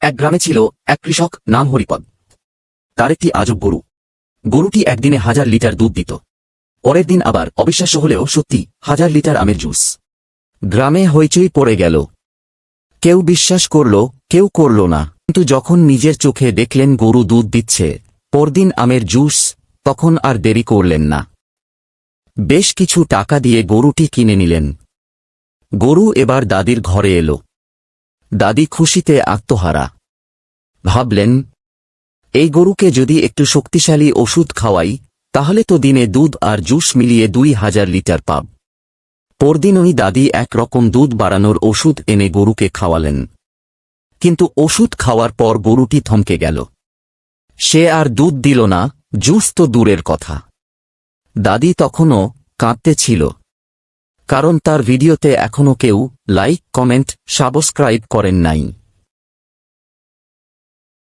এক গ্রামে ছিল এক কৃষক, নাম হরিপদ। তার একটি আজব গরু। গরুটি একদিনে 1000 লিটার দুধ দিত। পরের দিন আবার, অবিশ্বাস্য হলেও সত্যি, 1000 লিটার আমের জুস। গ্রামে হইচই পড়ে গেল। কেউ বিশ্বাস করল, কেউ করল না। কিন্তু যখন নিজের চোখে দেখলেন গরু দুধ দিচ্ছে, পরদিন আমের জুস, তখন আর দেরি করলেন না। বেশ কিছু টাকা দিয়ে গরুটি কিনে নিলেন। গরু এবার দাদির ঘরে এলো। দাদি খুশিতে আত্মহারা। ভাবলেন, এই গরুকে যদি একটু শক্তিশালী ওষুধ খাওয়াই, তাহলে তো দিনে দুধ আর জুস মিলিয়ে 2000 লিটার পাব। পরদিনই দাদি একরকম দুধ বাড়ানোর ওষুধ এনে গরুকে খাওয়ালেন। কিন্তু ওষুধ খাওয়ার পর গরুটি থমকে গেল। সে আর দুধ দিল না, জুস তো দূরের কথা। দাদি তখনও কাঁদতে ছিল, কারণ তার ভিডিওতে এখনও কেউ লাইক, কমেন্ট, সাবস্ক্রাইব করেন নাই।